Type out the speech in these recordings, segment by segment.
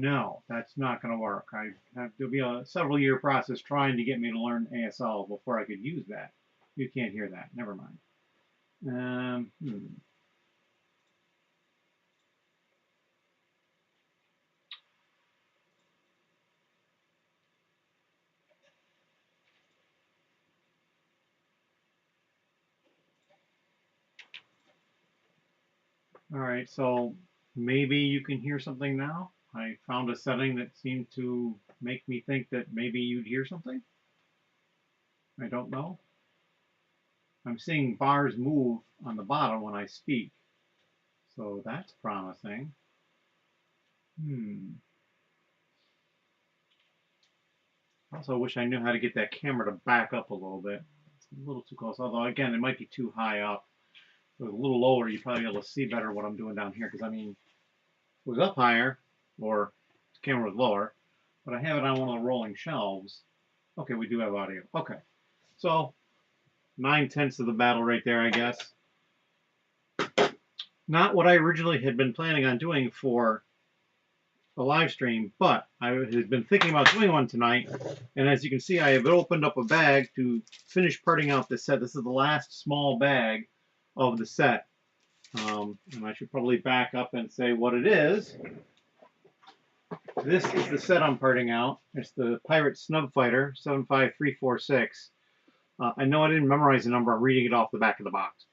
No, that's not going to work. There'll be a several year process trying to get me to learn ASL before I could use that. You can't hear that. Never mind. All right, so maybe you can hear something now. I found a setting that seemed to make me think that maybe you'd hear something. I don't know. I'm seeing bars move on the bottom when I speak, so that's promising. Also wish I knew how to get that camera to back up a little bit. It's a little too close, although again, it might be too high up. If it was a little lower, you'd probably be able to see better what I'm doing down here, because I mean, if it was up higher, or the camera was lower, but I have it on one of the rolling shelves. Okay, we do have audio. Okay, so 9/10 of the battle right there, I guess. Not what I originally had been planning on doing for a live stream, but I had been thinking about doing one tonight, and as you can see, I have opened up a bag to finish parting out this set. This is the last small bag of the set, and I should probably back up and say what it is. This is the set I'm parting out. It's the Pirate Snub FIghter 75346. I know I didn't memorize the number. I'm reading it off the back of the box.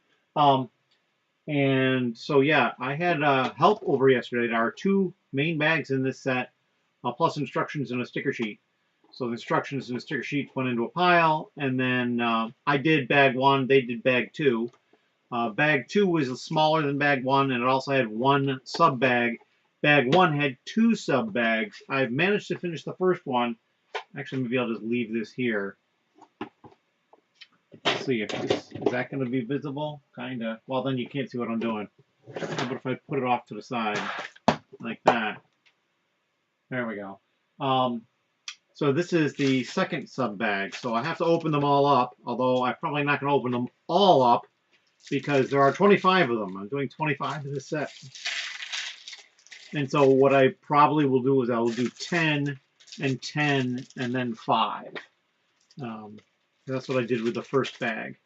And so, yeah, I had help over yesterday. There are 2 main bags in this set, plus instructions and a sticker sheet. So the instructions and the sticker sheet went into a pile, and then I did bag 1, they did bag 2. Bag 2 was smaller than bag 1, and it also had 1 sub bag. Bag 1 had 2 sub bags. I've managed to finish the first one. Actually, maybe I'll just leave this here. Let's see if this, is that going to be visible? Kinda. Well, then you can't see what I'm doing. How about if I put it off to the side like that? There we go. So this is the second sub bag. So I have to open them all up, although I'm probably not going to open them all up because there are 25 of them. I'm doing 25 in this set. And so what I probably will do is I will do 10 and 10 and then 5. That's what I did with the first bag.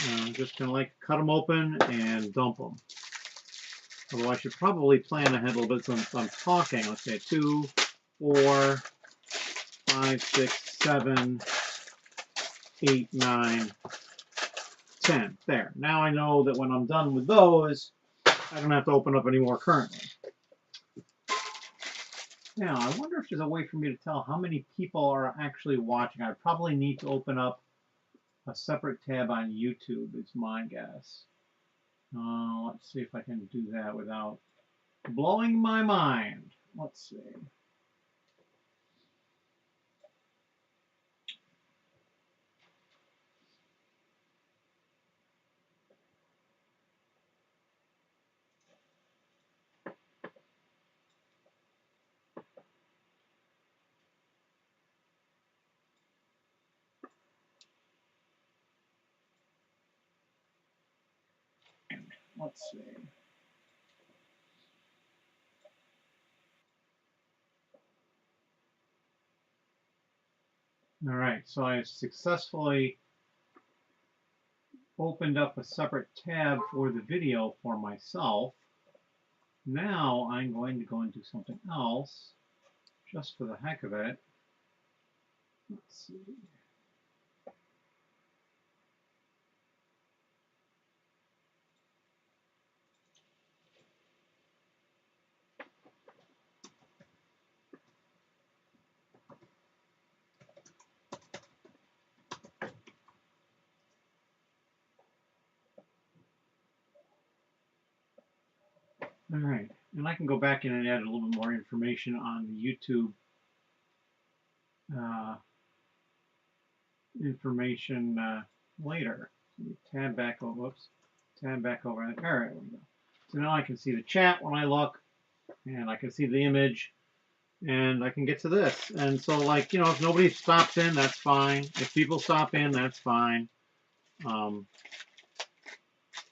I'm just going to like cut them open and dump them. Although I should probably plan ahead a little bit since I'm talking. Let's say 2, 4, 5, 6, 7, 8, 9, 10. There. Now I know that when I'm done with those, I don't have to open up any more currently. Now, I wonder if there's a way for me to tell how many people are actually watching. I probably need to open up a separate tab on YouTube, is my guess. Let's see if I can do that without blowing my mind. Let's see. Let's see. All right, so I successfully opened up a separate tab for the video for myself. Now I'm going to go and do something else, just for the heck of it. Let's see. All right, and I can go back in and add a little bit more information on the YouTube information later. Tab back over, whoops, tab back over. All right, there we go. So now I can see the chat when I look, and I can see the image, and I can get to this. And so, like, you know, if nobody stops in, that's fine. If people stop in, that's fine.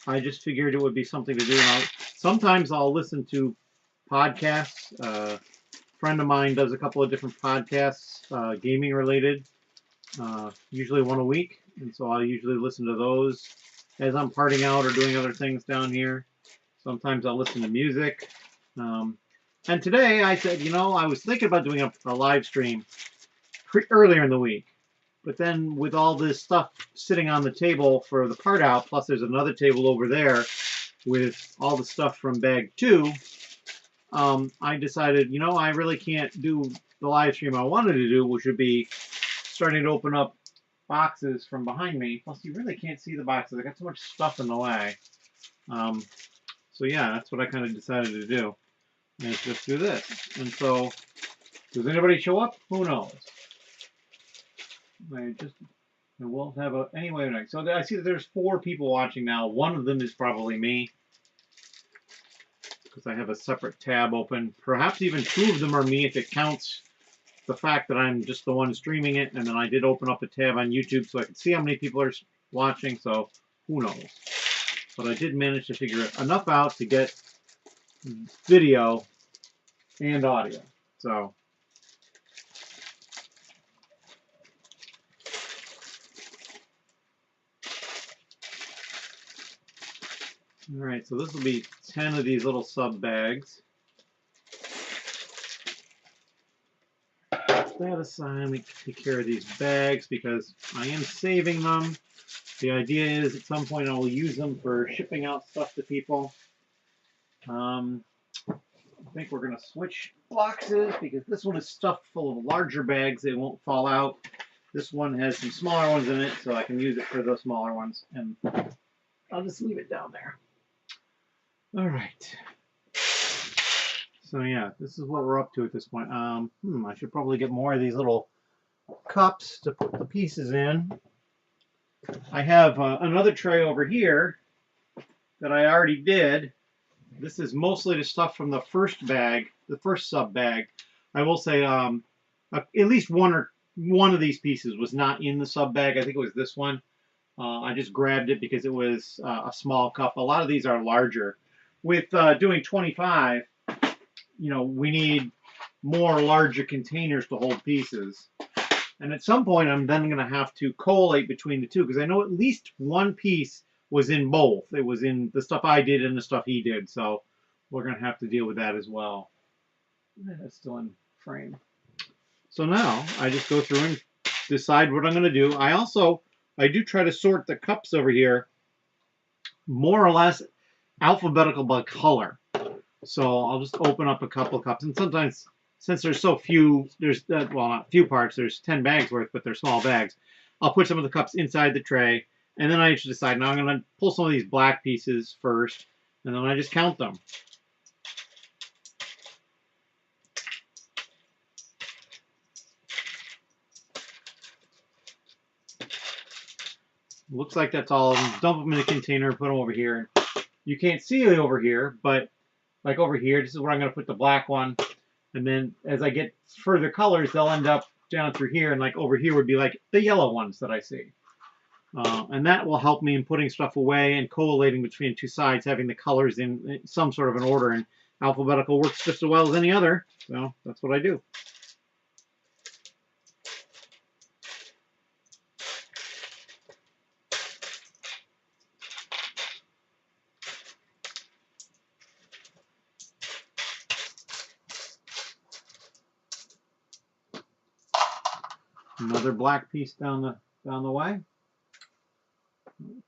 I just figured it would be something to do. Sometimes I'll listen to podcasts. A friend of mine does a couple of different podcasts, gaming related, usually one a week. And so I usually listen to those as I'm partying out or doing other things down here. Sometimes I'll listen to music. And today I said, you know, I was thinking about doing a live stream earlier in the week. But then with all this stuff sitting on the table for the part out, plus there's another table over there with all the stuff from bag 2, I decided, you know, I really can't do the live stream I wanted to do, which would be starting to open up boxes from behind me. Plus you really can't see the boxes. I got so much stuff in the way. So yeah, that's what I kind of decided to do. And just do this. And so, does anybody show up? Who knows? We'll have a anyway. So I see that there's 4 people watching now. One of them is probably me, because I have a separate tab open. Perhaps even 2 of them are me if it counts the fact that I'm just the one streaming it. And then I did open up a tab on YouTube so I could see how many people are watching. So who knows? But I did manage to figure enough out to get video and audio. So all right, so this will be 10 of these little sub bags. Put that aside. Let me take care of these bags because I am saving them. The idea is at some point I will use them for shipping out stuff to people. I think we're going to switch boxes because this one is stuffed full of larger bags. They won't fall out. This one has some smaller ones in it, so I can use it for those smaller ones. And I'll just leave it down there. All right. So yeah, this is what we're up to at this point. I should probably get more of these little cups to put the pieces in. I have another tray over here that I already did. This is mostly the stuff from the first bag, the first sub bag. I will say at least one of these pieces was not in the sub bag. I think it was this one. I just grabbed it because it was a small cup. A lot of these are larger. With doing 25, you know, we need more larger containers to hold pieces. And at some point, I'm then going to have to collate between the two because I know at least one piece was in both. It was in the stuff I did and the stuff he did. So we're going to have to deal with that as well. That's still in frame. So now I just go through and decide what I'm going to do. I do try to sort the cups over here more or less alphabetical by color. So I'll just open up a couple of cups. And sometimes, since there's so few, there's, well, not few parts, there's 10 bags worth, but they're small bags. I'll put some of the cups inside the tray. And then I should decide, now I'm going to pull some of these black pieces first. And then I just count them. Looks like that's all of them. Dump them in a container and put them over here. You can't see it over here, but like over here, this is where I'm going to put the black one. And then as I get further colors, they'll end up down through here. And like over here would be like the yellow ones that I see. And that will help me in putting stuff away and collating between two sides, having the colors in some sort of an order. And alphabetical works just as well as any other. So that's what I do. Another black piece down the way.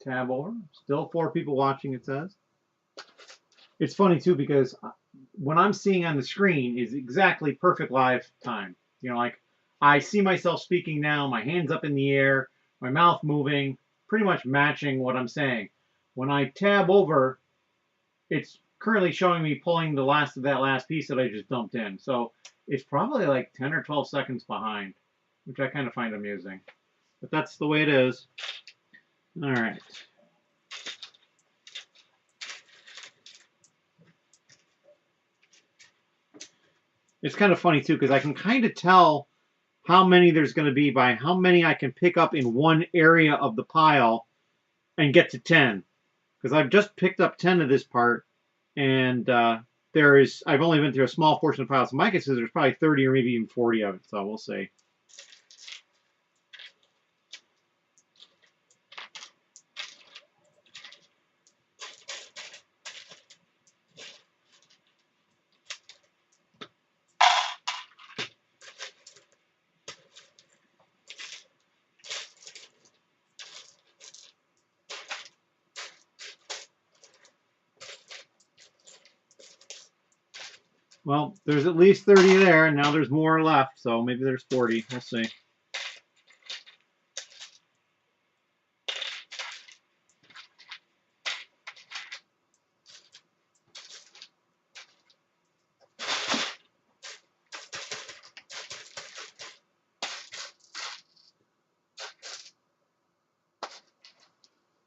Tab over. Still 4 people watching, it says. It's funny too because when I'm seeing on the screen is exactly perfect live time. You know, like I see myself speaking now, my hands up in the air, my mouth moving, pretty much matching what I'm saying. When I tab over, it's currently showing me pulling the last of that last piece that I just dumped in. So it's probably like 10 or 12 seconds behind, which I kind of find amusing. But that's the way it is. All right. It's kind of funny too because I can kind of tell how many there's going to be by how many I can pick up in one area of the pile and get to 10. Because I've just picked up 10 of this part and I've only been through a small portion of the file, so my guess is there's probably 30 or maybe even 40 of it, so we'll see. Well, there's at least 30 there, and now there's more left, so maybe there's 40. We'll see.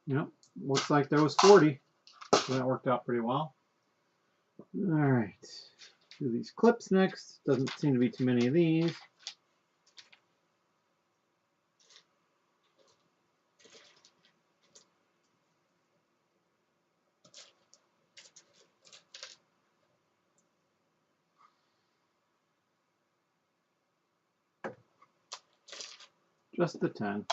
Yep, looks like there was 40. So that worked out pretty well. All right, do these clips next. Doesn't seem to be too many of these. Just the 10.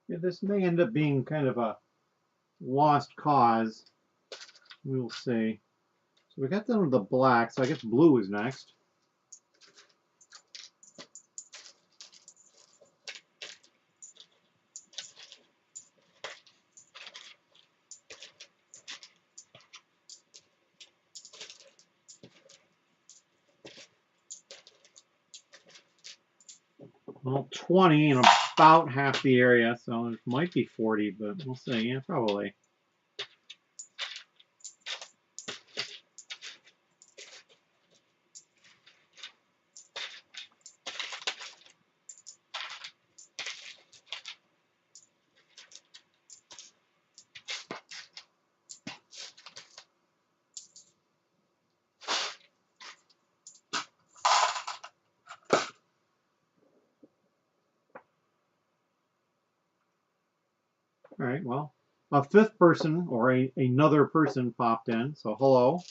Yeah, this may end up being kind of a lost cause. We'll see. So we got done with the black, so I guess blue is next. Well, 20 in about half the area, so it might be 40, but we'll see. Yeah, probably. All right, well, a fifth person or another person popped in, so hello.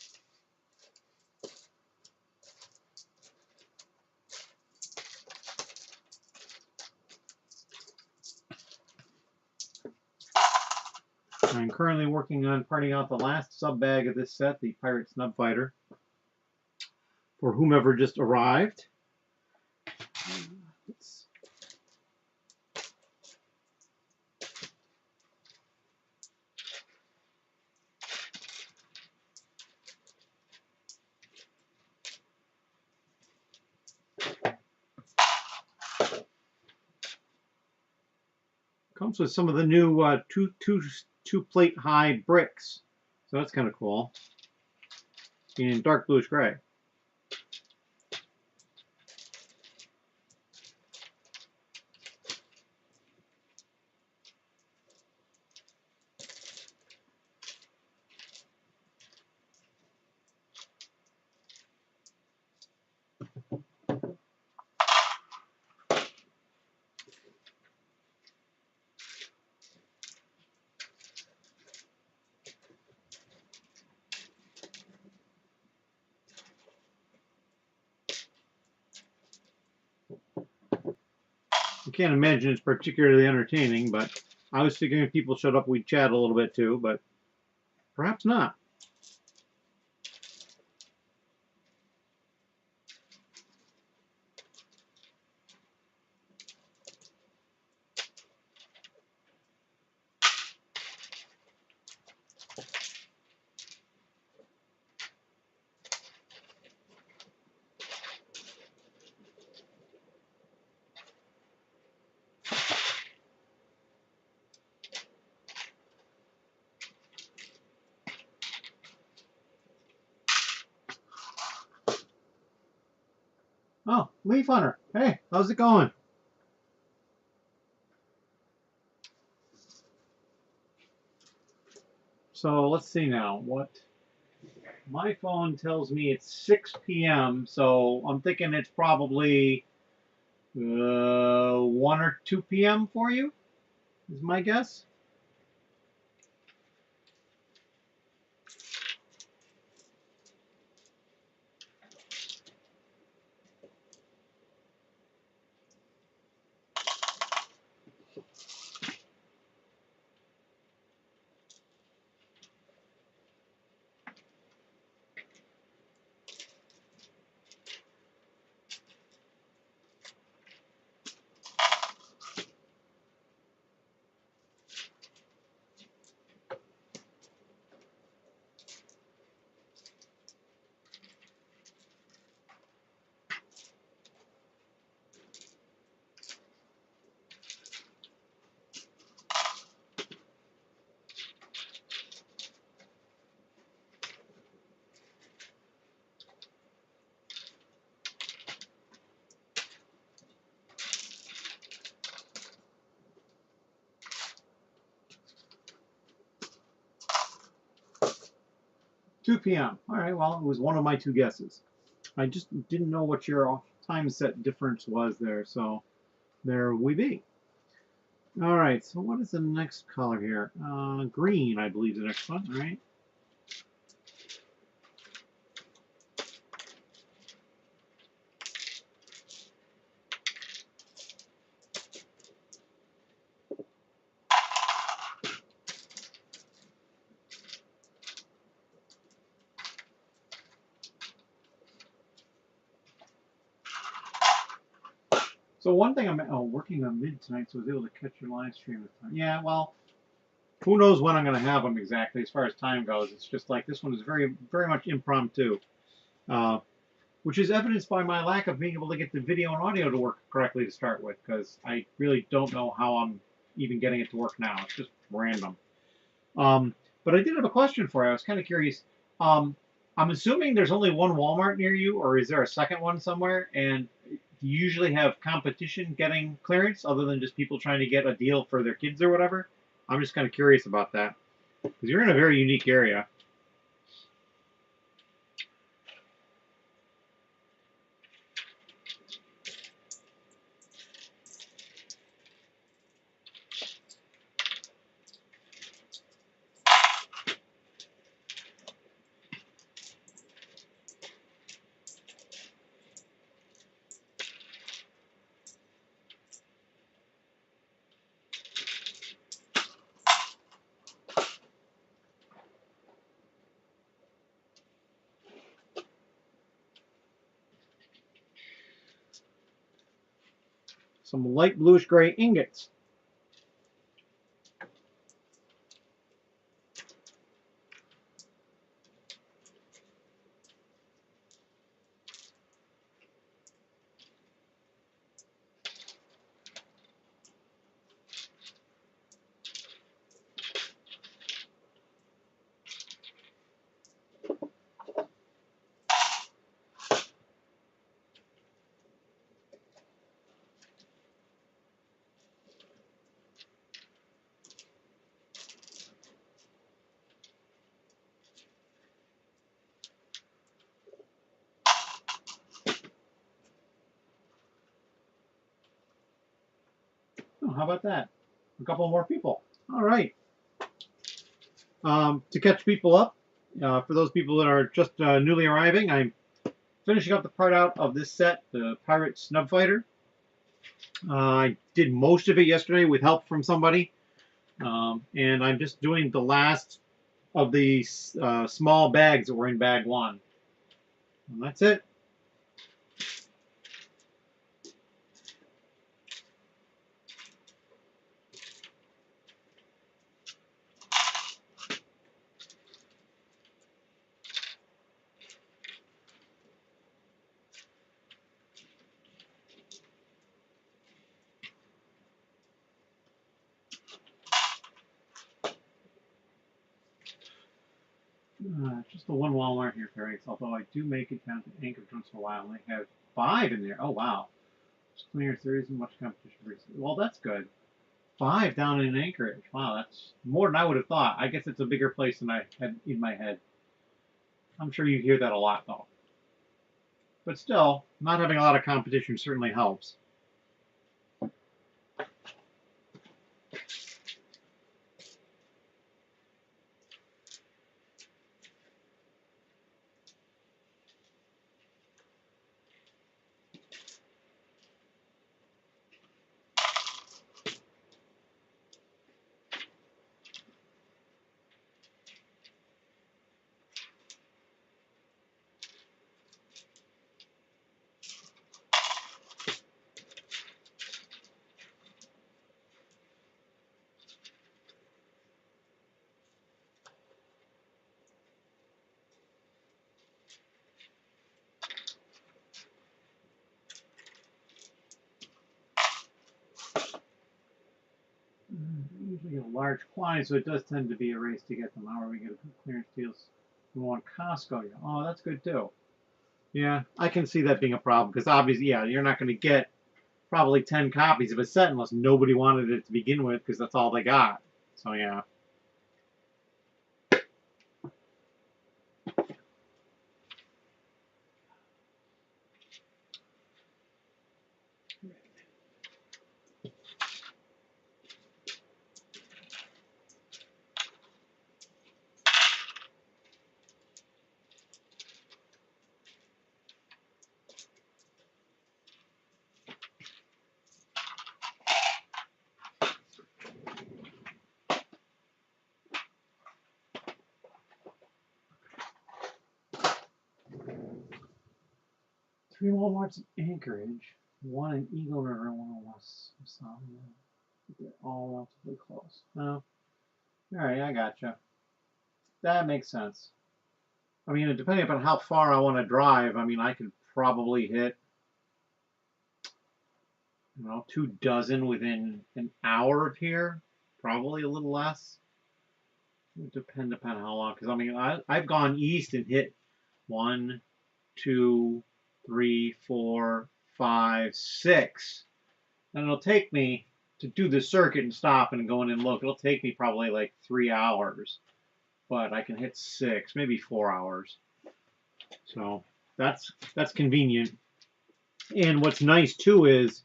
I'm currently working on parting out the last sub bag of this set, the Pirate Snub FIghter, for whomever just arrived. Comes with some of the new two plate high bricks, so that's kind of cool. In dark bluish gray. I can't imagine it's particularly entertaining, but I was figuring if people showed up, we'd chat a little bit too, but perhaps not. Oh, Leaf Hunter. Hey, how's it going? So let's see now. What my phone tells me it's 6 p.m. So I'm thinking it's probably 1 or 2 p.m. for you. Is my guess. 2 p.m. All right. Well, it was one of my two guesses. I just didn't know what your time set difference was there. So there we be. All right. So what is the next color here? Green, I believe, is the next one. All right. So one thing I'm working on mid tonight, so I was able to catch your live stream this time. Yeah, well, who knows when I'm going to have them exactly as far as time goes. It's just like this one is very much impromptu, uh, which is evidenced by my lack of being able to get the video and audio to work correctly to start with, because I really don't know how I'm even getting it to work now. It's just random. Um, but I did have a question for you. I was kind of curious. Um, I'm assuming there's only one Walmart near you, or is there a second one somewhere? And do you usually have competition getting clearance other than just people trying to get a deal for their kids or whatever? I'm just kind of curious about that because you're in a very unique area. Some light bluish gray ingots. Oh, how about that? A couple more people. All right. To catch people up, for those people that are just newly arriving, I'm finishing up the part out of this set, the Pirate Snub FIghter. I did most of it yesterday with help from somebody, and I'm just doing the last of the small bags that were in bag one. And that's it. Just the one Walmart here, Ferris, although I do make it down to Anchorage once in a while, and they have 5 in there. Oh, wow. It's clear, there isn't much competition recently. Well, that's good. 5 down in Anchorage. Wow, that's more than I would have thought. I guess it's a bigger place than I had in my head. I'm sure you hear that a lot, though. But still, not having a lot of competition certainly helps. Usually a large quantity, so it does tend to be a race to get them. However, we get a good clearance deals. We want Costco. Oh, that's good too. Yeah, I can see that being a problem because obviously, yeah, you're not going to get probably 10 copies of a set unless nobody wanted it to begin with because that's all they got. So yeah. Three Walmarts in Anchorage, one in Eagle River, and one in West South. They're all relatively close. No. Alright, I gotcha. That makes sense. I mean, depending upon how far I want to drive, I mean, I could probably hit, 2 dozen within an hour of here. Probably a little less. It would depend upon how long. Because, I mean, I've gone east and hit 1, 2, 3, 4, 5, 6. And it'll take me to do the circuit and stop and go in and look. It'll take me probably like 3 hours. But I can hit 6, maybe 4 hours. So that's convenient. And what's nice too is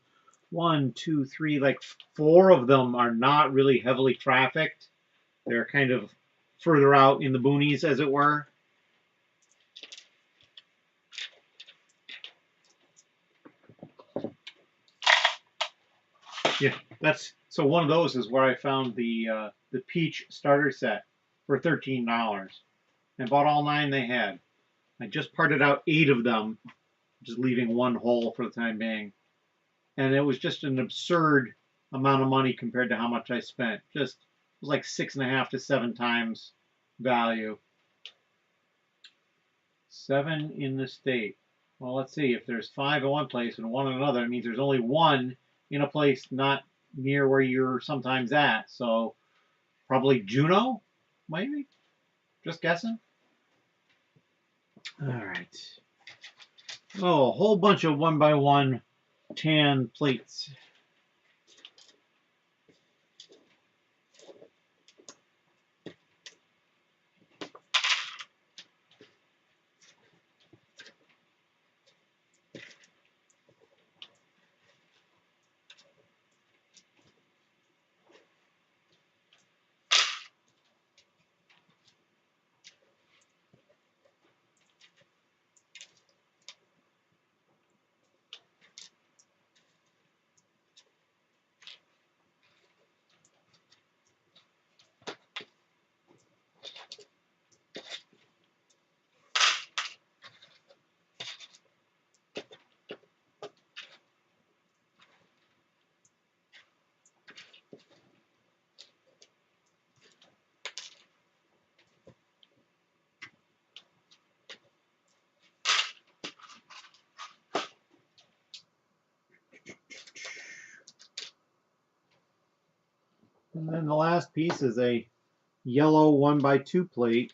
1, 2, 3, like 4 of them are not really heavily trafficked. They're kind of further out in the boonies, as it were. Yeah, that's so one of those is where I found the peach starter set for $13 and bought all 9 they had. I just parted out 8 of them, just leaving 1 hole for the time being. And it was just an absurd amount of money compared to how much I spent. Just it was like 6.5 to 7 times value. 7 in the state. Well, let's see. If there's 5 in one place and 1 in another, it means there's only 1 in a place not near where you're sometimes at. So probably Juneau, maybe? Just guessing. All right. Oh, a whole bunch of 1x1 tan plates. And then the last piece is a yellow 1x2 plate.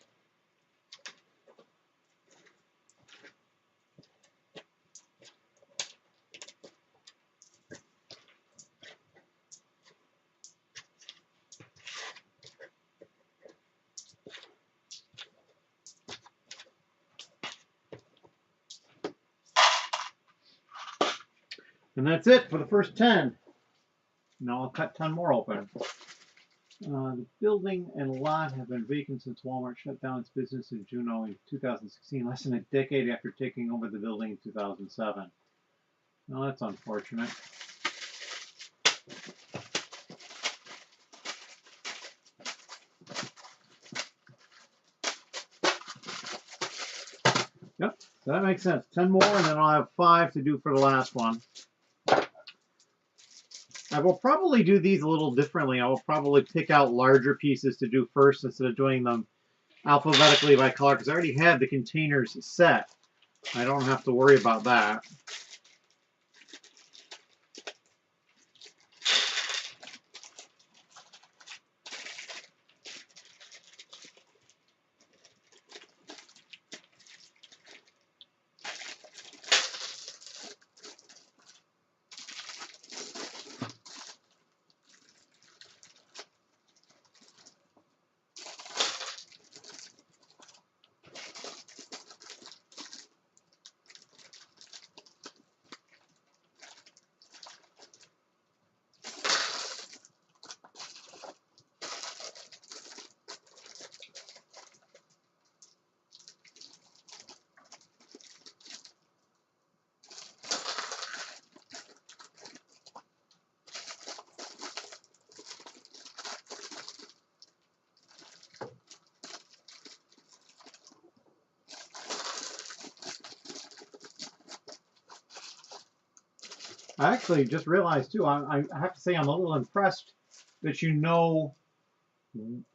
And that's it for the first 10. Now I'll cut 10 more open. The building and lot have been vacant since Walmart shut down its business in June in 2016, less than a decade after taking over the building in 2007. Well, that's unfortunate. Yep, so that makes sense. 10 more, and then I'll have 5 to do for the last one. I will probably do these a little differently. I will probably pick out larger pieces to do first instead of doing them alphabetically by color, because I already have the containers set. I don't have to worry about that. I actually just realized too, I have to say I'm a little impressed that you know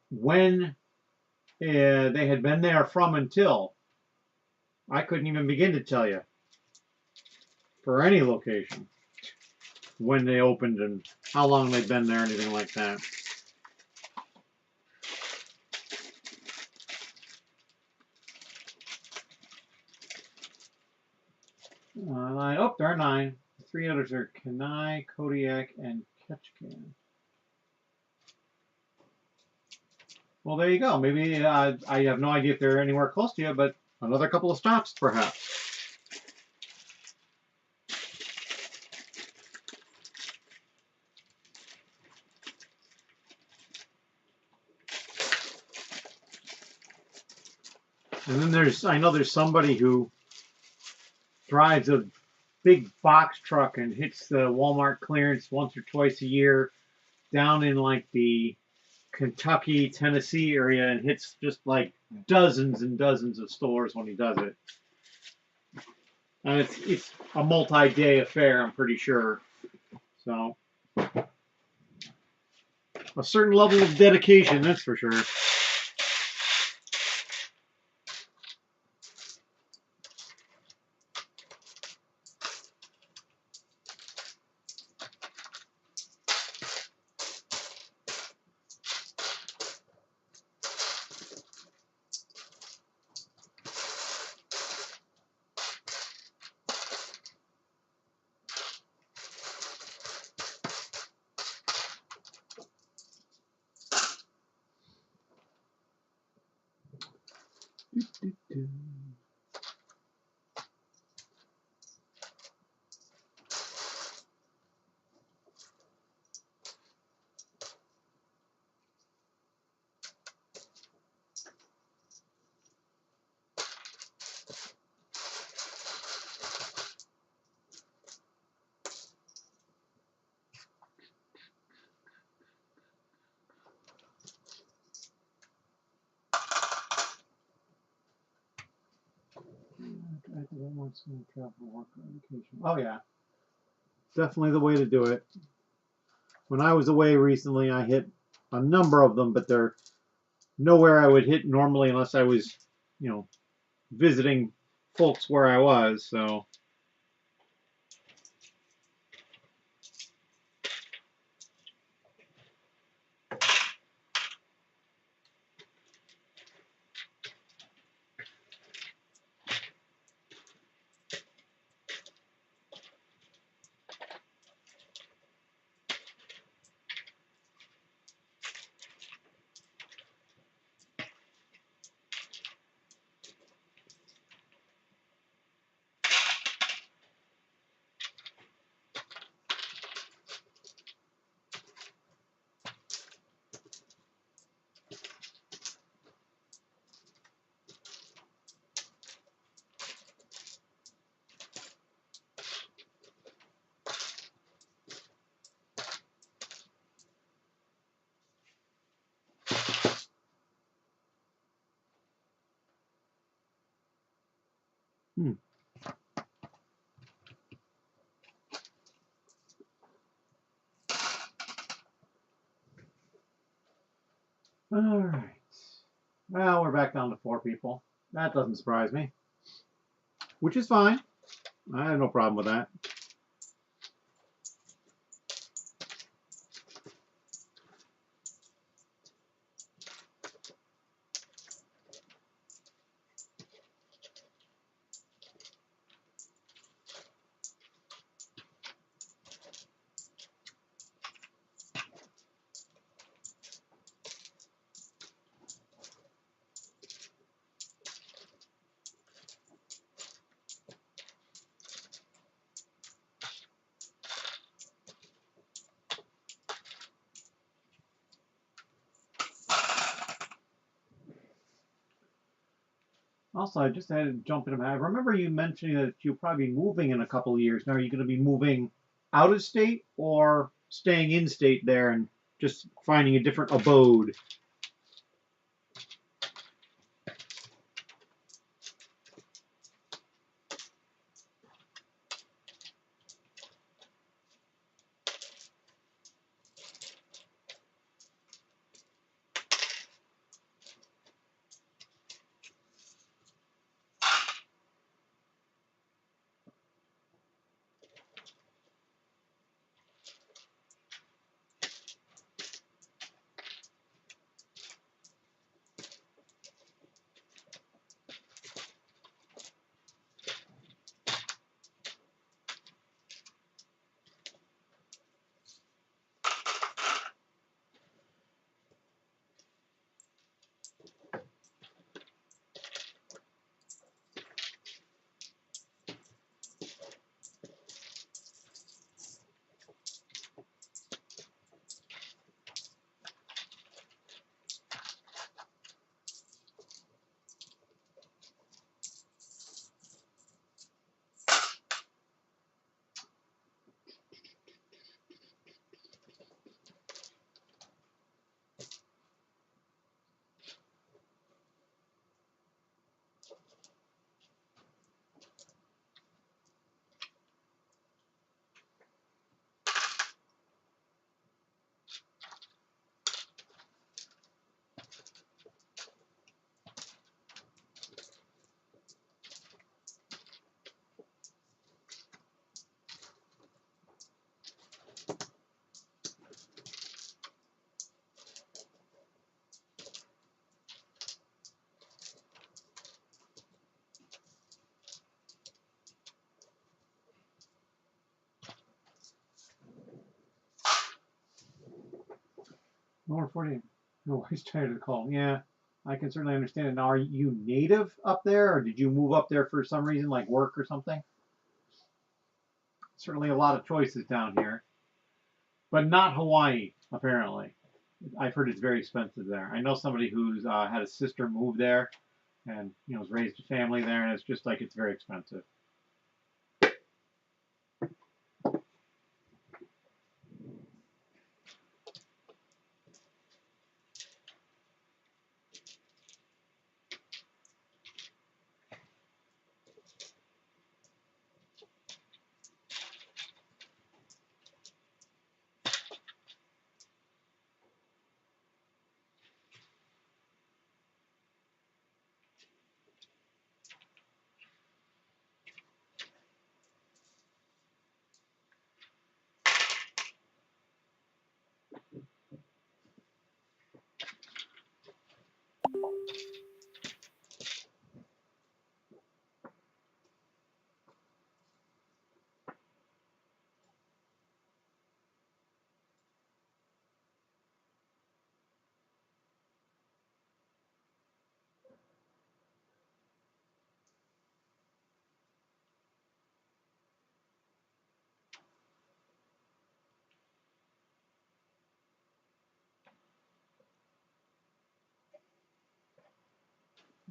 when they had been there from until. I couldn't even begin to tell you for any location when they opened and how long they've been there, anything like that. Oh, there are 9. The 3 others are Kenai, Kodiak, and Ketchikan. Well, there you go. Maybe I have no idea if they're anywhere close to you, but another couple of stops, perhaps. And then I know there's somebody who drives a big box truck and hits the Walmart clearance once or twice a year down in like the Kentucky, Tennessee area and hits just like dozens and dozens of stores when he does it. And it's a multi-day affair, I'm pretty sure. So a certain level of dedication, that's for sure. Oh yeah, definitely the way to do it. When I was away recently, I hit a number of them, but they're nowhere I would hit normally unless I was, visiting folks where I was. So. All right. Well, we're back down to 4 people. That doesn't surprise me, which is fine. I have no problem with that. Also, I just had to jump in. I remember you mentioning that you'll probably be moving in a couple of years. Now, are you going to be moving out of state or staying in state there and just finding a different abode? Lower 40. No, he's tired of the call. Yeah, I can certainly understand it. Now, are you native up there, or did you move up there for some reason, like work or something? Certainly a lot of choices down here, but not Hawaii, apparently. I've heard it's very expensive there. I know somebody who's had a sister move there and has raised a family there, and it's just like it's very expensive.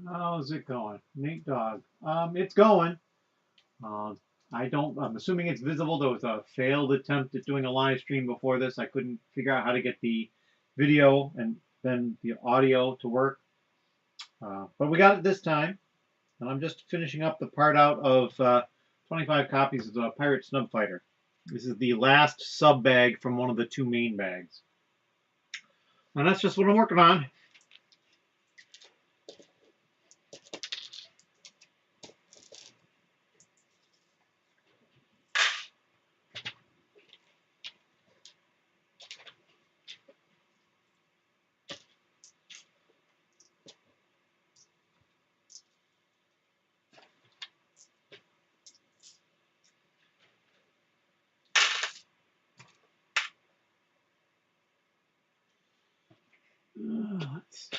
How's it going? Neat dog. It's going. Uh, I'm assuming it's visible. There was a failed attempt at doing a live stream before this. I couldn't figure out how to get the video and then the audio to work. But we got it this time. And I'm just finishing up the part out of 25 copies of the Pirate Snub FIghter. This is the last sub bag from one of the 2 main bags. And that's just what I'm working on. Let's see.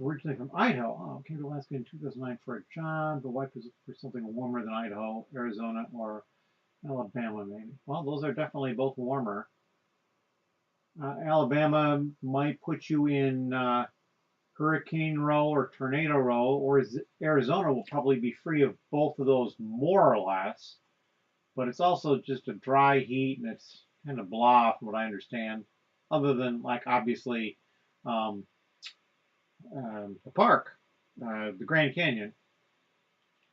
Originally from Idaho. Oh, came to Alaska in 2009 for a job. The wife was for something warmer than Idaho, Arizona, or Alabama, maybe. Well, those are definitely both warmer. Alabama might put you in hurricane row or tornado row, or Arizona will probably be free of both of those more or less. But it's also just a dry heat, and it's kind of blah, from what I understand. Other than, like, obviously, um, the park, the Grand Canyon.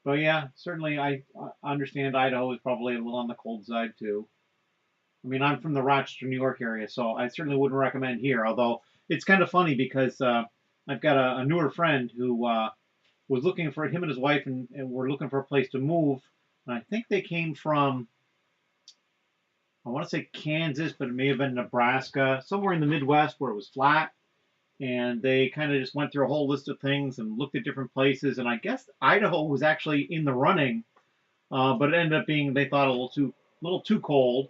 But yeah, certainly I understand Idaho is probably a little on the cold side too. I mean, I'm from the Rochester, New York area, so I certainly wouldn't recommend here. Although it's kind of funny because I've got a newer friend who was looking for him and his wife, and were looking for a place to move. And I think they came from, I want to say Kansas, but it may have been Nebraska, somewhere in the Midwest where it was flat. And they kind of just went through a whole list of things and looked at different places. And I guess Idaho was actually in the running, but it ended up being, they thought, a little too cold.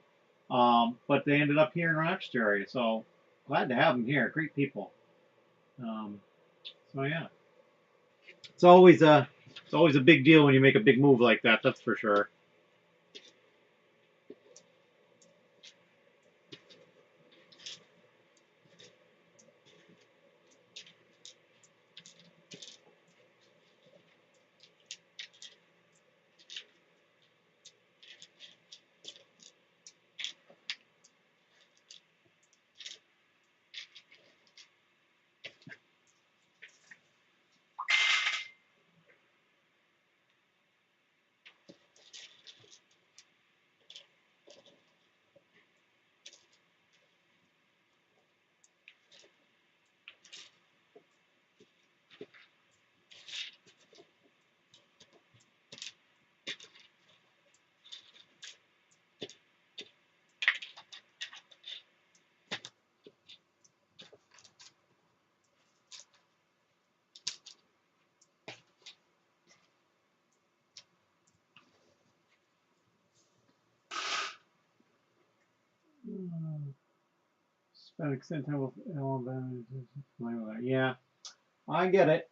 But they ended up here in Rochester area, so glad to have them here. Great people. Um, so yeah, it's always a big deal when you make a big move like that. That's for sure. Spend extended time with Alabama. Yeah, I get it.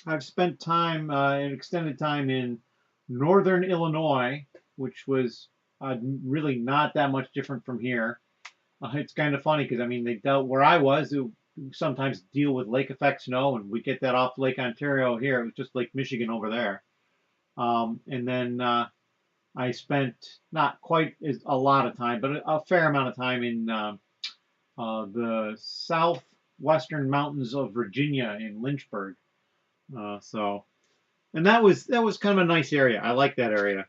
I've spent time, an extended time in northern Illinois, which was really not that much different from here. It's kind of funny because I mean they dealt where I was. It sometimes deal with lake effect snow, and we get that off Lake Ontario here. It was just Lake Michigan over there. And then I spent not quite a lot of time, but a fair amount of time in the southwestern mountains of Virginia in Lynchburg. So, and that was kind of a nice area. I like that area.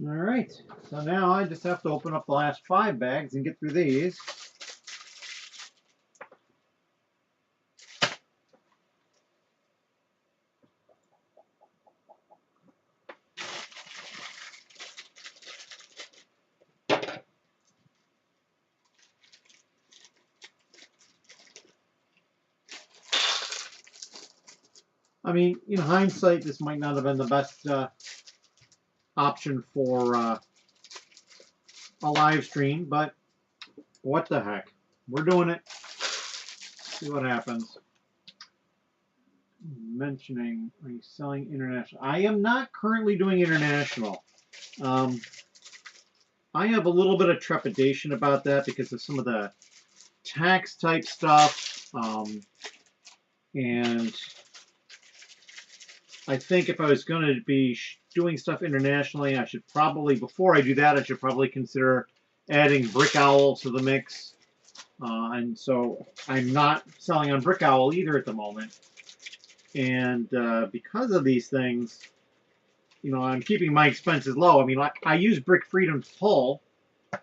All right, so now I just have to open up the last 5 bags and get through these. I mean, in hindsight, this might not have been the best option for a live stream, but what the heck? We're doing it. See what happens. Mentioning, are you selling international? I am not currently doing international. I have a little bit of trepidation about that because of some of the tax type stuff. And I think if I was going to be doing stuff internationally, I should probably, before I do that, I should probably consider adding Brick Owl to the mix. And so I'm not selling on Brick Owl either at the moment. And because of these things, you know, I'm keeping my expenses low. I mean, I use Brick Freedom to pull,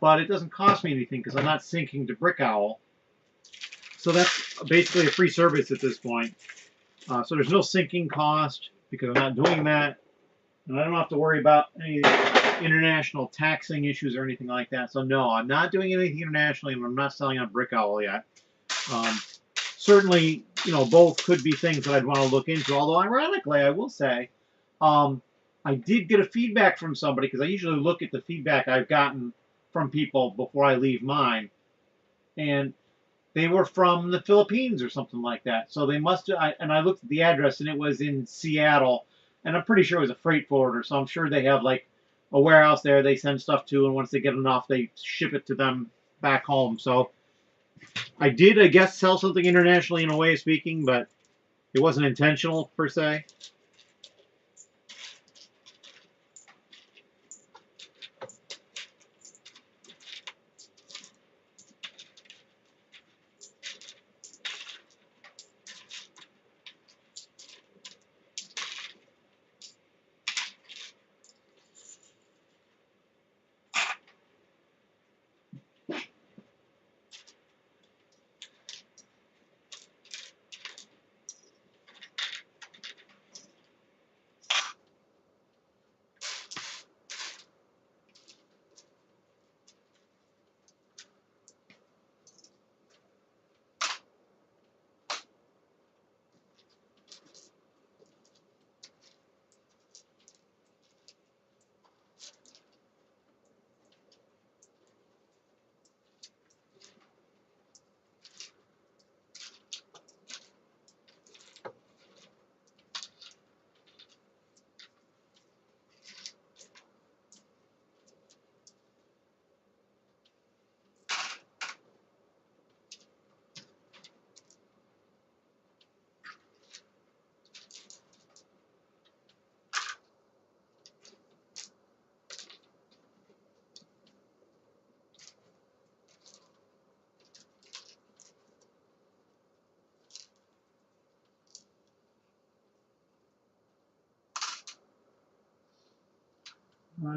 but it doesn't cost me anything because I'm not syncing to Brick Owl. So that's basically a free service at this point. So there's no syncing cost because I'm not doing that. And I don't have to worry about any international taxing issues or anything like that. So no, I'm not doing anything internationally, and I'm not selling on Brick Owl yet. Certainly, you know, both could be things that I'd want to look into. Although, ironically, I will say, I did get a feedback from somebody because I usually look at the feedback I've gotten from people before I leave mine, and they were from the Philippines or something like that. So they must have, and I looked at the address and it was in Seattle, and I'm pretty sure it was a freight forwarder. So I'm sure they have like a warehouse there they send stuff to, and once they get enough, they ship it to them back home. So I did, I guess, sell something internationally in a way of speaking, but it wasn't intentional per se.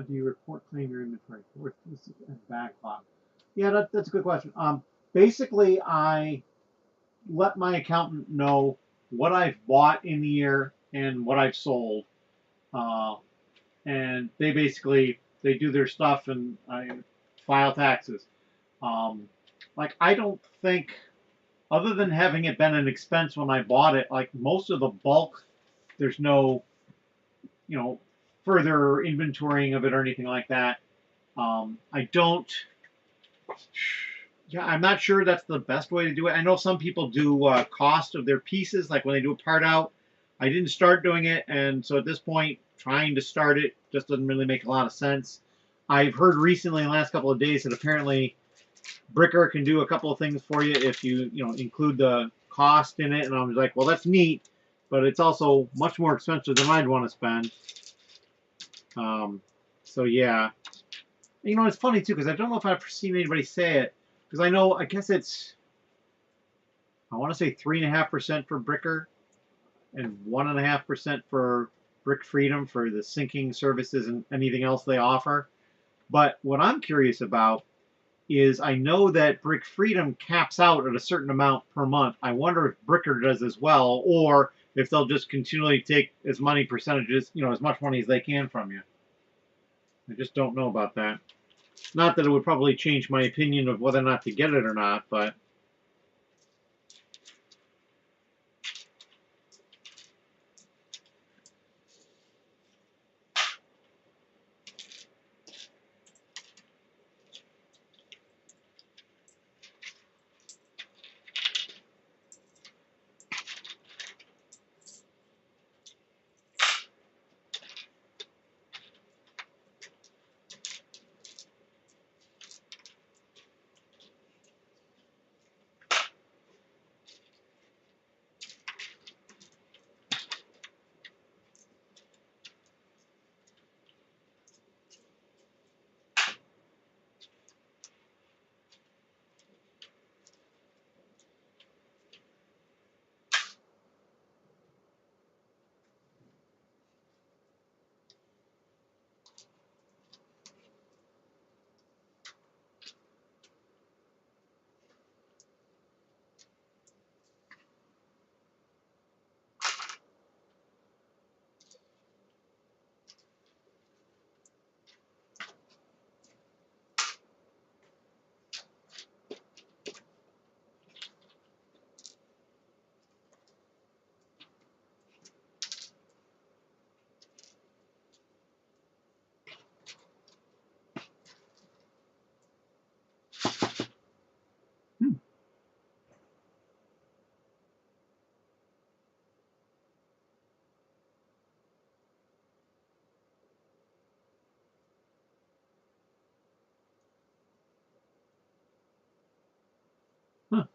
Do you report claim your inventory? And backlog? Yeah, that's a good question. Basically, I let my accountant know what I've bought in the year and what I've sold, and they basically they do their stuff and I file taxes. Like I don't think, other than having it been an expense when I bought it, like most of the bulk, there's no, you know, further inventorying of it or anything like that. I don't. Yeah, I'm not sure that's the best way to do it. I know some people do cost of their pieces, like when they do a part out. I didn't start doing it, and so at this point, trying to start it just doesn't really make a lot of sense. I've heard recently in the last couple of days that apparently Bricker can do a couple of things for you if you include the cost in it, and I was like, well, that's neat, but it's also much more expensive than I'd want to spend. So yeah, it's funny too because I don't know if I've seen anybody say it because I guess it's I want to say 3.5% for Bricker and 1.5% for Brick Freedom for the syncing services and anything else they offer. But what I'm curious about is I know that Brick Freedom caps out at a certain amount per month. I wonder if Bricker does as well, or if they'll just continually take as many percentages, as much money as they can from you. I just don't know about that. Not that it would probably change my opinion of whether or not to get it or not, but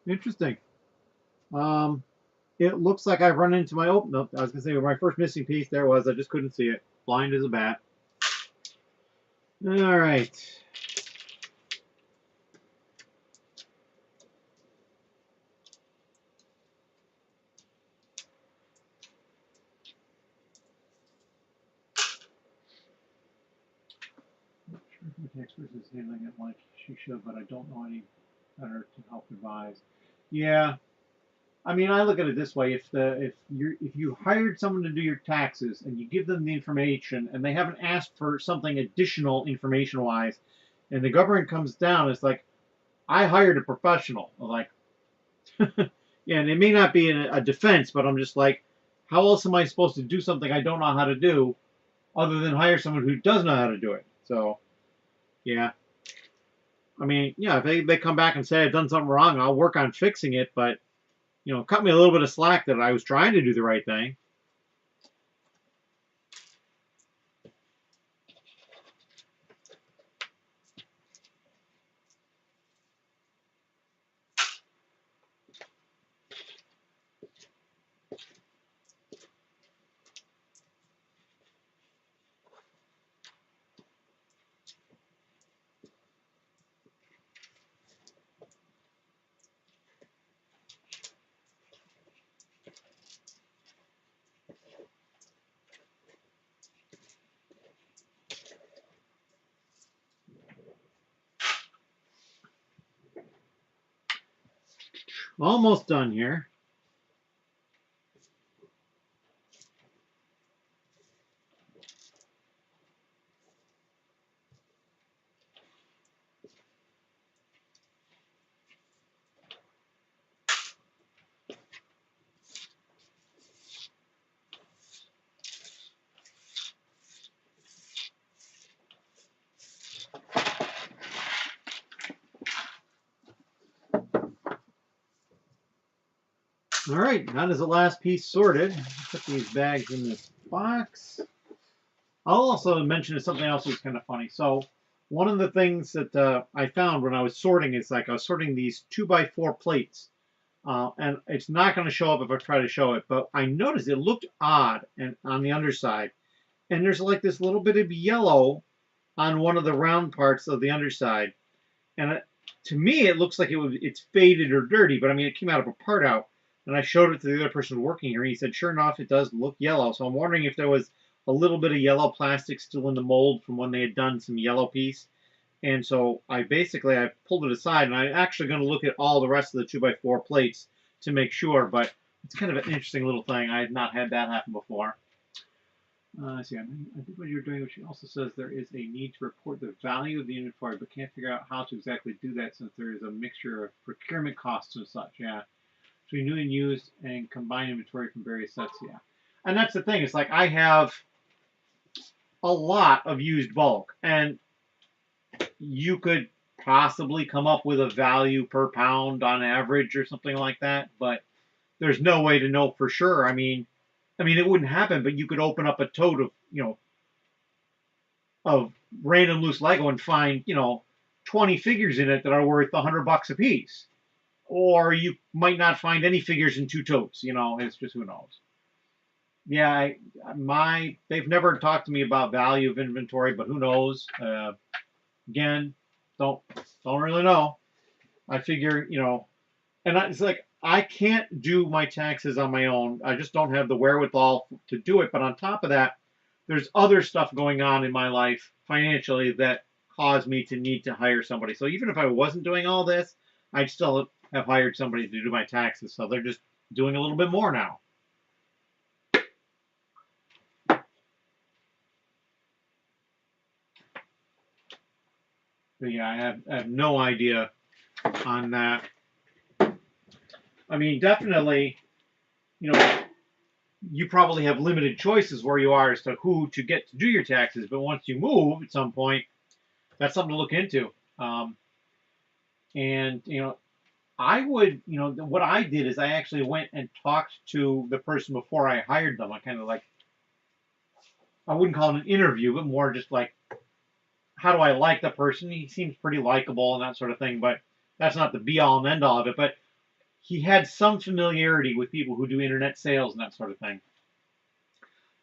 interesting. Um, it looks like I've run into my no, I was gonna say my first missing piece. There was. I just couldn't see it. Blind as a bat. All right. Not sure if the expert is handling it like she should, but I don't know any better to help advise. Yeah, I mean, I look at it this way: if you hired someone to do your taxes and you give them the information and they haven't asked for something additional information wise, and the government comes down, it's like I hired a professional. Like, yeah, and it may not be a defense, but I'm just like, how else am I supposed to do something I don't know how to do, other than hire someone who does know how to do it? So, yeah. I mean, yeah, if they come back and say I've done something wrong, I'll work on fixing it, but cut me a little bit of slack that I was trying to do the right thing. Almost done here. All right, that is the last piece sorted. Put these bags in this box. I'll also mention something else that's kind of funny. So one of the things that I found when I was sorting is like I was sorting these 2x4 plates. And it's not going to show up if I try to show it, but I noticed it looked odd and on the underside. And there's like this little bit of yellow on one of the round parts of the underside. And to me, it looks like it's faded or dirty, but I mean, it came out of a part out. And I showed it to the other person working here, and he said, sure enough, it does look yellow. So I'm wondering if there was a little bit of yellow plastic still in the mold from when they had done some yellow piece. And so I pulled it aside, and I'm actually going to look at all the rest of the 2x4 plates to make sure, but it's kind of an interesting little thing. I had not had that happen before. See, I think what you're doing, which also says there is a need to report the value of the inventory, but can't figure out how to exactly do that since there is a mixture of procurement costs and such. Yeah. Between new and used and combined inventory from various sets. Yeah. And that's the thing. It's like I have a lot of used bulk, and you could possibly come up with a value per pound on average or something like that, but there's no way to know for sure. I mean, it wouldn't happen, but you could open up a tote of, of random loose Lego and find, 20 figures in it that are worth $100 a piece. Or you might not find any figures in 2 totes, it's just who knows. Yeah, they've never talked to me about value of inventory, but who knows? Again, don't really know. I figure, and it's like I can't do my taxes on my own. I just don't have the wherewithal to do it. But on top of that, there's other stuff going on in my life financially that cause me to need to hire somebody. So even if I wasn't doing all this, I'd still have hired somebody to do my taxes. So they're just doing a little bit more now. But yeah, I have no idea on that. I mean, definitely, you probably have limited choices where you are as to who to get to do your taxes. But once you move at some point, that's something to look into. And, I would, what I did is I actually went and talked to the person before I hired them. I kind of I wouldn't call it an interview, but more just like, how do I like the person? He seems pretty likable and that sort of thing, but that's not the be all and end all of it. But he had some familiarity with people who do internet sales and that sort of thing.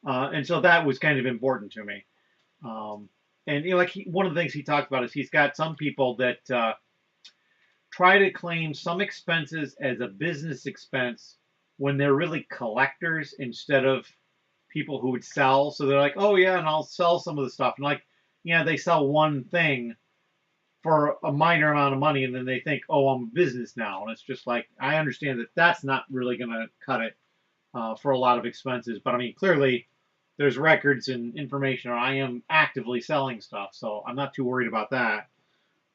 And so that was kind of important to me. And one of the things he talked about is he's got some people that try to claim some expenses as a business expense when they're really collectors instead of people who would sell. So they're like, oh yeah, and I'll sell some of the stuff. And they sell one thing for a minor amount of money, and then they think, oh, I'm a business now. And it's just like, I understand that that's not really going to cut it for a lot of expenses. But I mean, clearly there's records and information, or I am actively selling stuff. So I'm not too worried about that.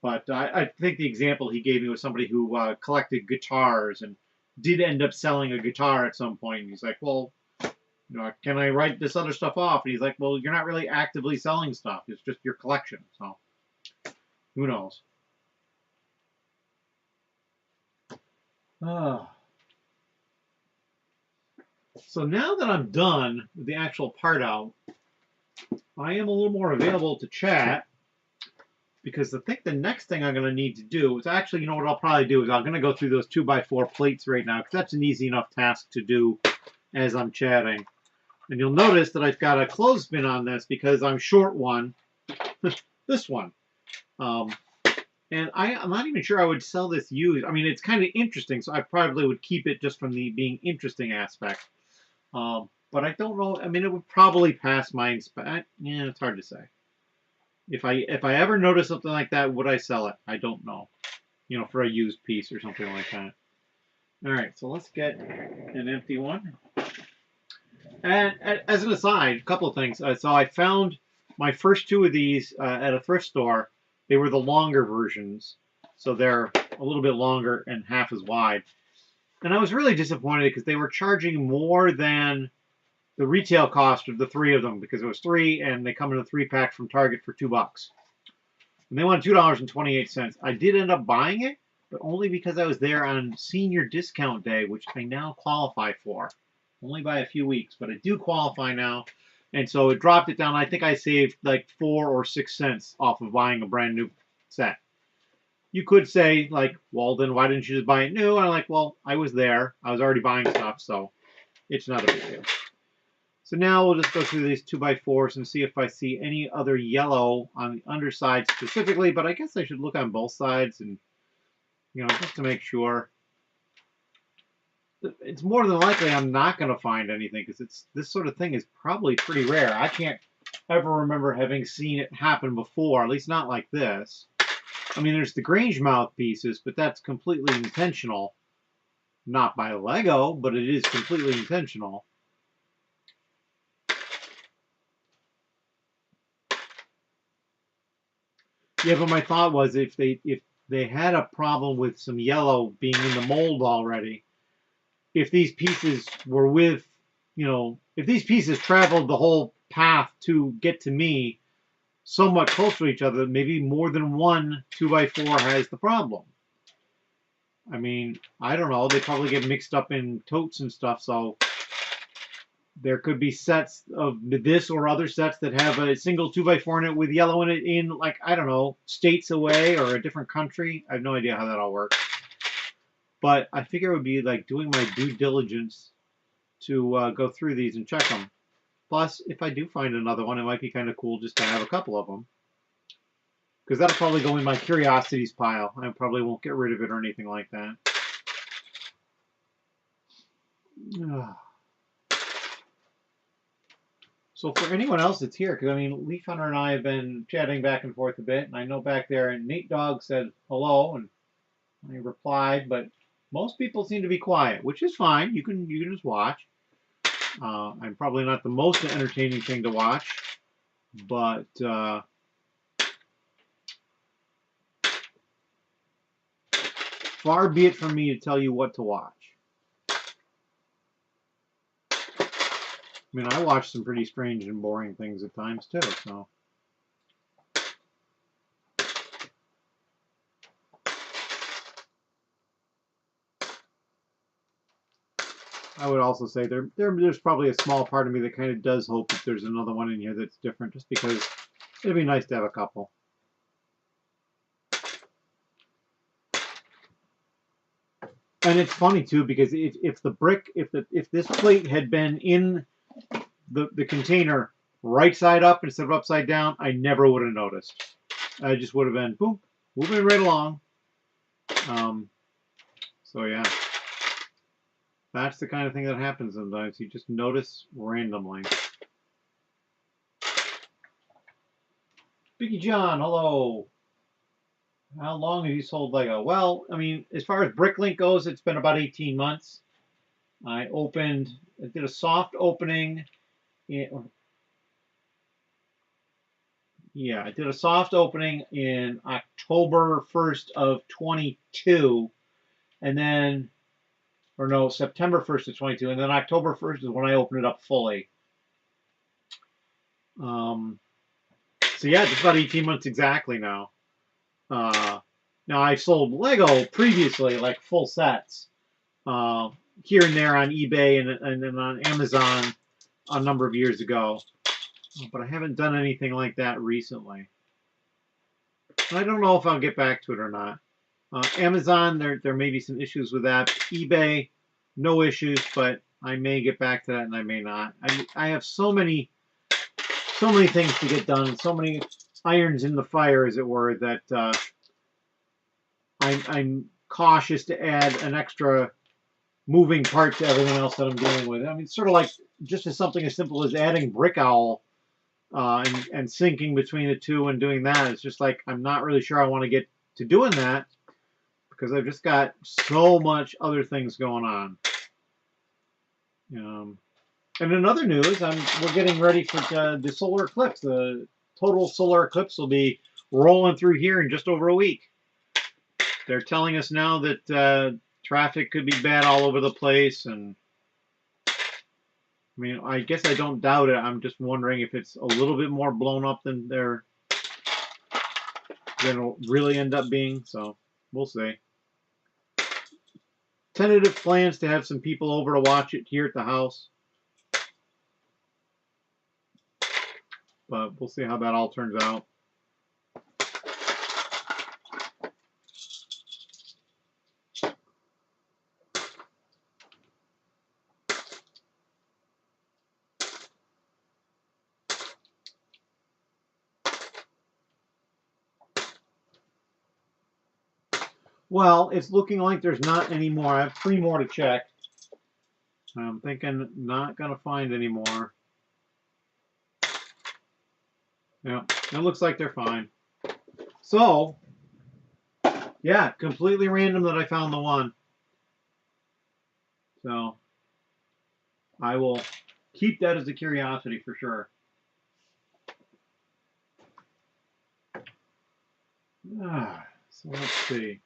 But I think the example he gave me was somebody who collected guitars and did end up selling a guitar at some point. And he's like, well, can I write this other stuff off? And he's like, well, you're not really actively selling stuff. It's just your collection. So who knows? So now that I'm done with the actual part out, I am a little more available to chat, because I think the next thing I'm going to need to do is actually, what I'll probably do is I'm going to go through those 2x4 plates right now, because that's an easy enough task to do as I'm chatting. And you'll notice that I've got a clothespin on this because I'm short one, this one. And I'm not even sure I would sell this used. I mean, it's kind of interesting, so I probably would keep it just from the being interesting aspect. But I don't know. I mean, it would probably pass my inspection. Yeah, it's hard to say. If I ever notice something like that, would I sell it? I don't know. For a used piece or something like that. All right, so let's get an empty one. And as an aside, a couple of things. So I found my first 2 of these at a thrift store. They were the longer versions, so they're a little bit longer and half as wide. And I was really disappointed because they were charging more than the retail cost of the 3 of them, because it was 3 and they come in a 3-pack from Target for $2. And they wanted $2.28. I did end up buying it, but only because I was there on senior discount day, which I now qualify for. Only by a few weeks, but I do qualify now. And so it dropped it down. I think I saved like 4 or 6 cents off of buying a brand new set. You could say, like, well, then why didn't you just buy it new? And I'm like, well, I was there. I was already buying stuff, so it's not a big deal. So now we'll just go through these 2x4s and see if I see any other yellow on the underside specifically, but I guess I should look on both sides and, you know, just to make sure. It's more than likely I'm not going to find anything because this sort of thing is probably pretty rare. I can't ever remember having seen it happen before, at least not like this. I mean, there's the Grange mouthpieces, but that's completely intentional. Not by Lego, but it is completely intentional. Yeah, but my thought was if they had a problem with some yellow being in the mold already, if these pieces were with, you know, if these pieces traveled the whole path to get to me somewhat close to each other, maybe more than one 2x4 has the problem. I mean, I don't know. They probably get mixed up in totes and stuff, so there could be sets of this or other sets that have a single 2x4 in it with yellow in it in, like, I don't know, states away or a different country. I have no idea how that all works. But I figure it would be like doing my due diligence to go through these and check them. Plus, if I do find another one, it might be kind of cool just to have a couple of them. Because that'll probably go in my curiosities pile. I probably won't get rid of it or anything like that. So for anyone else that's here, because I mean, Leaf Hunter and I have been chatting back and forth a bit, and I know back there Nate Dogg said hello, and I replied, but most people seem to be quiet, which is fine. You can just watch. I'm probably not the most entertaining thing to watch, but far be it from me to tell you what to watch. I mean, I watch some pretty strange and boring things at times too, so. I would also say there's probably a small part of me that kind of does hope that there's another one in here that's different, just because it'd be nice to have a couple. And it's funny too, because if this plate had been in the container right side up instead of upside down, I never would have noticed. I just would have been boom, moving right along. So yeah, that's the kind of thing that happens sometimes. You just notice randomly. Biggie John, hello. How long have you sold Lego? Well, I mean, as far as Bricklink goes, it's been about 18 months. I did a soft opening. Yeah, I did a soft opening in October 1st of 22, and then, or no, September 1st of 22, and then October 1st is when I opened it up fully. So yeah, just about 18 months exactly now. Now I've sold Lego previously, like full sets, here and there on eBay and then on Amazon a number of years ago. But I haven't done anything like that recently. And I don't know if I'll get back to it or not. Amazon, there may be some issues with that. eBay, no issues, but I may get back to that and I may not. I have so many things to get done, so many irons in the fire, as it were, that I'm cautious to add an extra moving part to everything else that I'm dealing with. I mean, it's sort of like just as something as simple as adding Brick Owl and syncing between the two and doing that. It's just like I'm not really sure I want to get to doing that because I've just got so much other things going on. And in other news, we're getting ready for the solar eclipse. The total solar eclipse will be rolling through here in just over a week. They're telling us now that traffic could be bad all over the place, and I mean, I guess I don't doubt it. I'm just wondering if it's a little bit more blown up than it'll really end up being. So we'll see. tentative plans to have some people over to watch it here at the house. But we'll see how that all turns out. Well, it's looking like there's not any more. I have 3 more to check. I'm thinking not going to find any more. Yeah, it looks like they're fine. So, yeah, completely random that I found the one. So, I will keep that as a curiosity for sure. So let's see.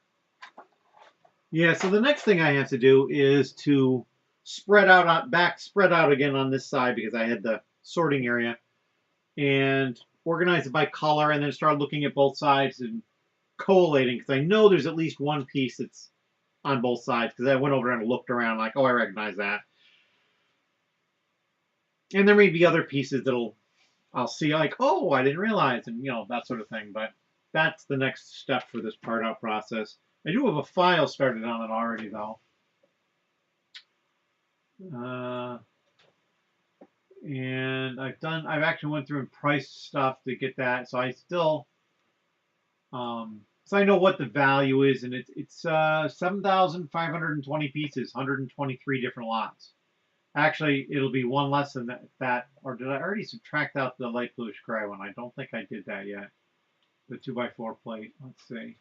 Yeah, so the next thing I have to do is to spread out again on this side because I had the sorting area, and organize it by color, and then start looking at both sides and collating, because I know there's at least one piece that's on both sides, because I went over and looked around like, oh, I recognize that. And there may be other pieces I'll see like, oh, I didn't realize, and that sort of thing. But that's the next step for this part out process. I do have a file started on it already, though. And I've actually went through and priced stuff to get that, so I still, so I know what the value is, and it's 7,520 pieces, 123 different lots. Actually, it'll be one less than that, or did I already subtract out the light bluish gray one? I don't think I did that yet. The 2x4 plate. Let's see.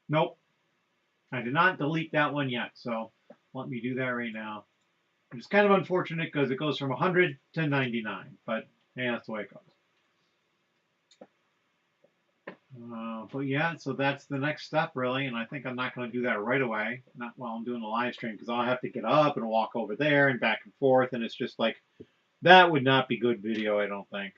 Nope. I did not delete that one yet, so let me do that right now. It's kind of unfortunate because it goes from 100 to 99, but hey, that's the way it goes. But yeah, so that's the next step really, and I think I'm not going to do that right away, not while I'm doing the live stream, because I'll have to get up and walk over there and back and forth, and it's just like, that would not be good video, I don't think.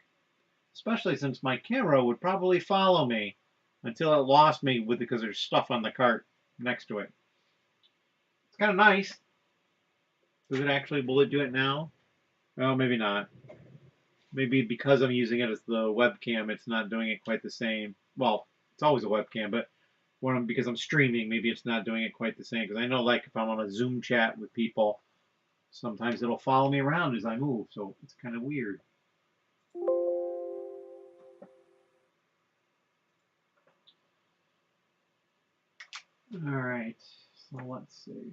Especially since my camera would probably follow me until it lost me because there's stuff on the cart next to it. It's kind of nice. Will it do it now? Oh, maybe not. Maybe because I'm using it as the webcam, it's not doing it quite the same. Well, it's always a webcam, but because I'm streaming, maybe it's not doing it quite the same. Because I know, like, if I'm on a Zoom chat with people, sometimes it'll follow me around as I move, so it's kind of weird. All right, so let's see.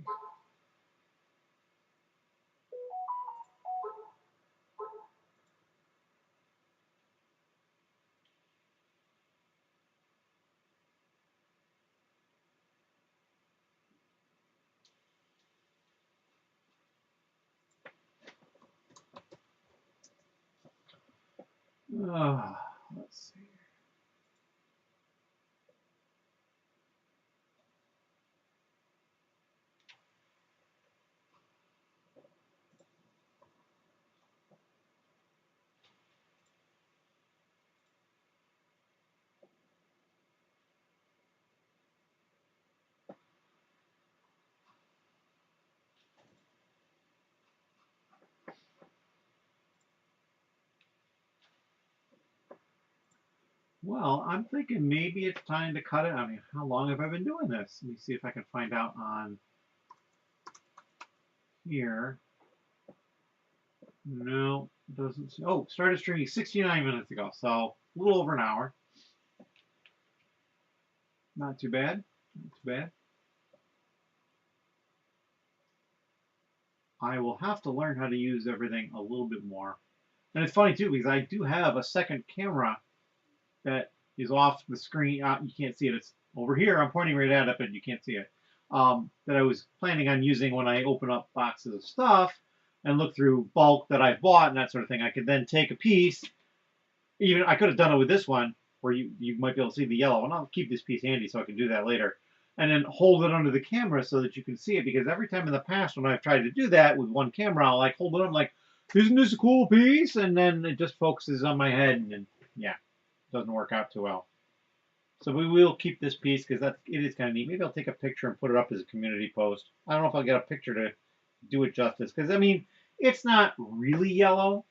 Let's see. Well, I'm thinking maybe it's time to cut it. I mean, how long have I been doing this? Let me see if I can find out on here. No, it doesn't. Oh, started streaming 69 minutes ago, so a little over an hour. Not too bad. Not too bad. I will have to learn how to use everything a little bit more. And it's funny too, because I do have a second camera that is off the screen. You can't see it. It's over here. I'm pointing right at it, but you can't see it. That I was planning on using when I open up boxes of stuff and look through bulk that I've bought and that sort of thing. I could then take a piece. Even I could have done it with this one, where you might be able to see the yellow. And I'll keep this piece handy so I can do that later. And then hold it under the camera so that you can see it. Because every time in the past when I've tried to do that with one camera, I'll like hold it up like, isn't this a cool piece? And then it just focuses on my head, and then, yeah, it doesn't work out too well. So we will keep this piece because it is kind of neat. Maybe I'll take a picture and put it up as a community post. I don't know if I'll get a picture to do it justice because I mean it's not really yellow.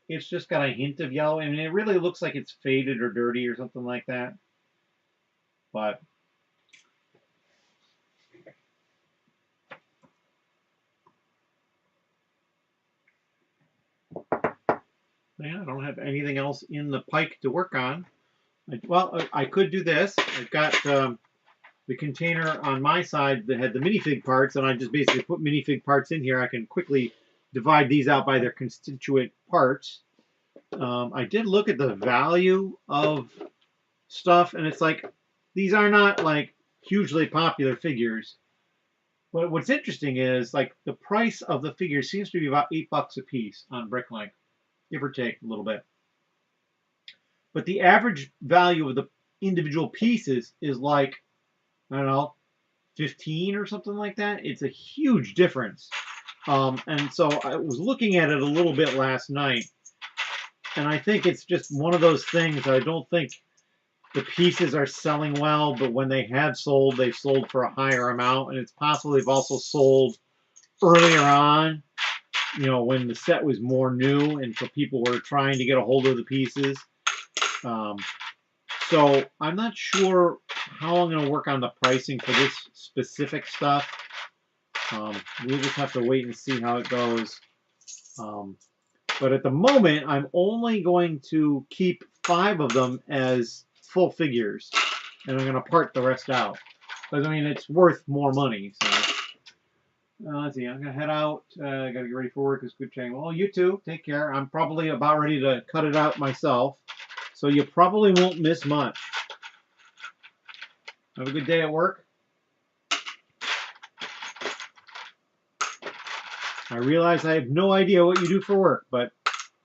It's just got a hint of yellow. I mean it really looks like it's faded or dirty or something like that. But yeah, I don't have anything else in the pike to work on. Well, I could do this. I've got the container on my side that had the minifig parts, and I just basically put minifig parts in here. I can quickly divide these out by their constituent parts. I did look at the value of stuff, and it's like these are not like hugely popular figures. But what's interesting is like the price of the figures seems to be about $8 a piece on Bricklink, give or take a little bit. But the average value of the individual pieces is like, I don't know, 15 or something like that. It's a huge difference. And so I was looking at it a little bit last night, and I think it's just one of those things. I don't think the pieces are selling well, but when they have sold, they've sold for a higher amount, and it's possible they've also sold earlier on, you know, when the set was more new, and so people were trying to get a hold of the pieces. So I'm not sure how I'm going to work on the pricing for this specific stuff. We'll just have to wait and see how it goes. But at the moment, I'm only going to keep 5 of them as full figures, and I'm going to part the rest out. Because, I mean, it's worth more money. So let's see, I'm going to head out. I got to get ready for work. It's good chatting. Well, you too. Take care. I'm probably about ready to cut it out myself. So you probably won't miss much. Have a good day at work. I realize I have no idea what you do for work, but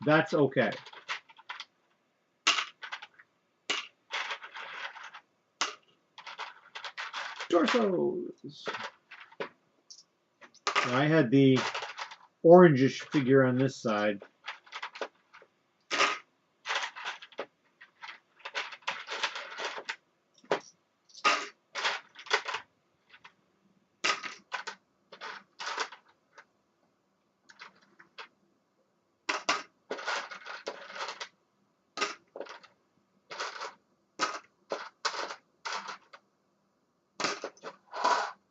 that's okay. Torsos. I had the orangish figure on this side.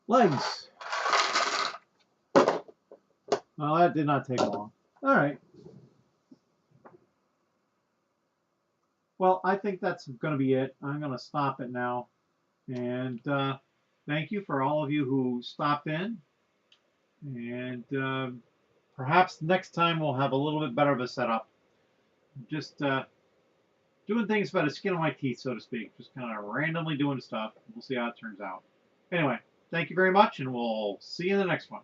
Legs. Well, that did not take long. All right. Well, I think that's going to be it. I'm going to stop it now. And thank you for all of you who stopped in. And perhaps next time we'll have a little bit better of a setup. Just doing things by the skin of my teeth, so to speak. Just kind of randomly doing stuff. We'll see how it turns out. Anyway, thank you very much, and we'll see you in the next one.